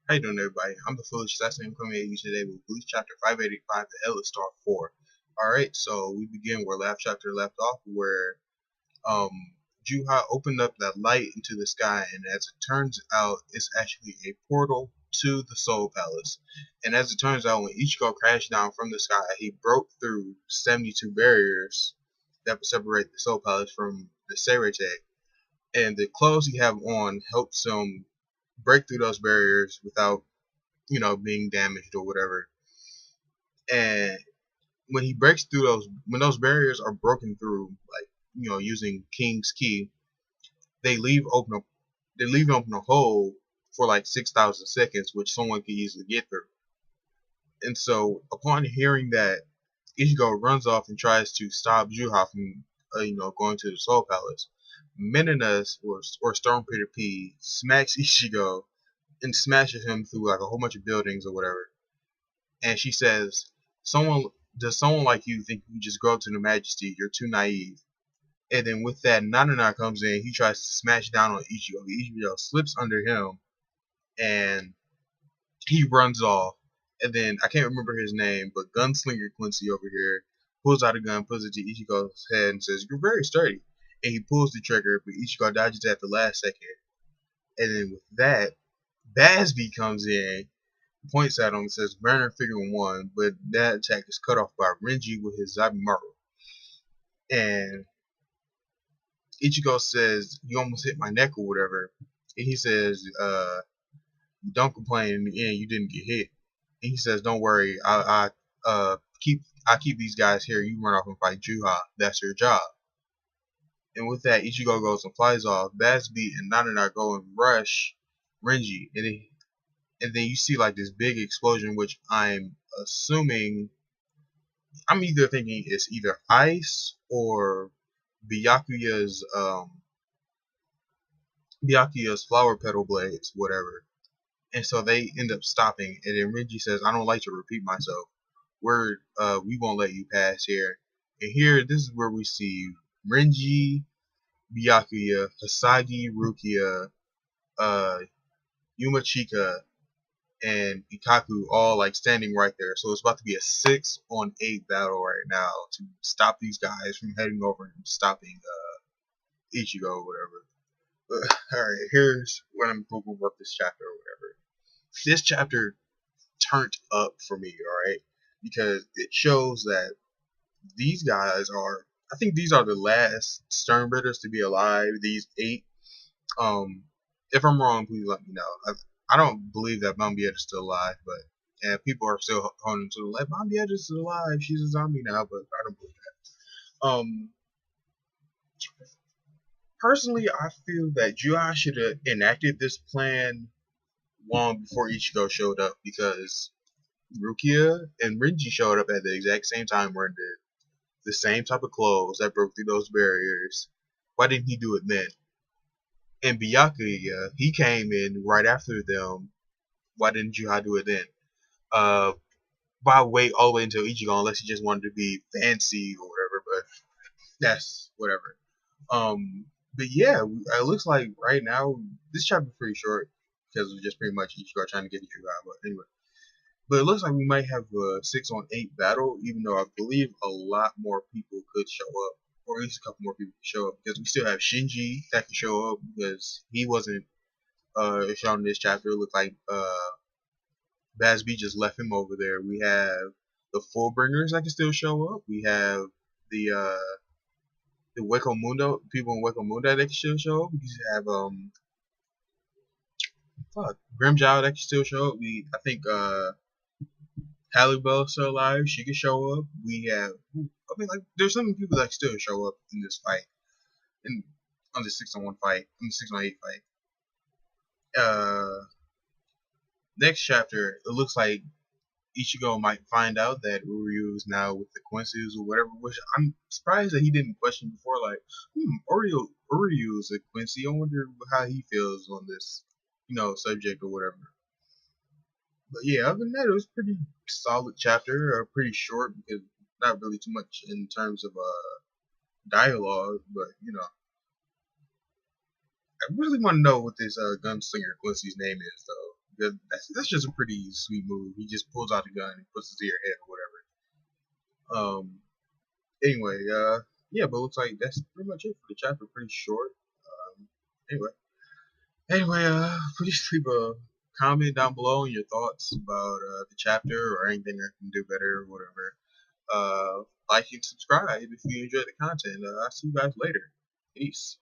How you doing, everybody? I'm the Foolish Assassin coming at you today with Bleach Chapter 585, the Headless Star 4. Alright, so we begin where last chapter left off, where um Juha opened up that light into the sky, and as it turns out, it's actually a portal to the Soul Palace. And as it turns out, when Ichigo crashed down from the sky, he broke through 72 barriers that would separate the Soul Palace from the Sternritter. And the clothes he have on helps him break through those barriers without, being damaged or whatever. And when he breaks through when those barriers are broken through, like, using King's Key, they leave open a, they leave open a hole for like 6,000 seconds, which someone can easily get through. And so, upon hearing that, Ichigo runs off and tries to stop Juha from, going to the Soul Palace. Meninus, or Sternritter P, smacks Ichigo and smashes him through like a whole bunch of buildings or whatever. And she says, "Someone does someone like you think you just go up to the Majesty? You're too naive." And then with that, Nanana comes in. He tries to smash down on Ichigo. Ichigo slips under him, and he runs off. And then I can't remember his name, but Gunslinger Quincy over here pulls out a gun, puts it to Ichigo's head, and says, "You're very sturdy." And he pulls the trigger, but Ichigo dodges at the last second. And then with that, Basby comes in, points at him and says, "Burner figure 1," but that attack is cut off by Renji with his Zabimaru. And Ichigo says, "You almost hit my neck or whatever." And he says, "Don't complain. In the end, you didn't get hit." And he says, "Don't worry. I keep these guys here. You run off and fight Juha. That's your job." And with that, Ichigo goes and flies off. Basby and Nanana go and rush Renji. And then you see like this big explosion, which I'm either thinking it's either ice or Byakuya's flower petal blades, whatever. And so they end up stopping, and then Renji says, "I don't like to repeat myself. We won't let you pass here." And here, this is where we see Renji, Byakuya, Hisagi, Rukia, Yumachika, and Ikaku all like standing right there. So it's about to be a 6-on-8 battle right now to stop these guys from heading over and stopping Ichigo or whatever. But alright, here's what I'm talking about this chapter or whatever. This chapter turned up for me, alright? Because it shows that these guys are, I think these are the last Sternritters to be alive, these 8. If I'm wrong, please let me know. I don't believe that Bambietta is still alive, but people are still holding to the like, Bambietta is still alive. She's a zombie now, but I don't believe that. Personally, I feel that Juha should have enacted this plan long before Ichigo showed up, because Rukia and Renji showed up at the exact same time wearing the same type of clothes that broke through those barriers. Why didn't he do it then? And Byakuya, he came in right after them. Why didn't Juha do it then? Why wait all the way until Ichigo unless he just wanted to be fancy or whatever? But that's whatever. But yeah, it looks like right now this chapter is pretty short because it's just pretty much Ichigo trying to get to Juha. But anyway, but it looks like we might have a 6-on-8 battle, even though I believe a lot more people could show up, or at least a couple more people could show up, because we still have Shinji that can show up because he wasn't shown in this chapter. It looked like Basby just left him over there. We have the Fullbringers that can still show up. We have the Hueco Mundo, people in Hueco Mundo that can still show up. We have Grimjow that can still show up. I think Halle Bell's still alive. She can show up. We have, there's so many people that can still show up in this fight, on the 6-on-1 fight, on the 6-on-8 fight. Next chapter, it looks like Ichigo might find out that Uryu is now with the Quincy's or whatever, which I'm surprised that he didn't question before, like, Uryu is a Quincy. I wonder how he feels on this, subject or whatever. But yeah, other than that, it was a pretty solid chapter, pretty short because not really too much in terms of dialogue, but I really want to know what this gunslinger Quincy's name is though, That's just a pretty sweet move. He just pulls out the gun and puts it to your head or whatever. Anyway, yeah, but it looks like that's pretty much it for the chapter. Pretty short. Anyway, please leave a comment down below on your thoughts about the chapter or anything I can do better or whatever. Like and subscribe if you enjoy the content. I'll see you guys later. Peace.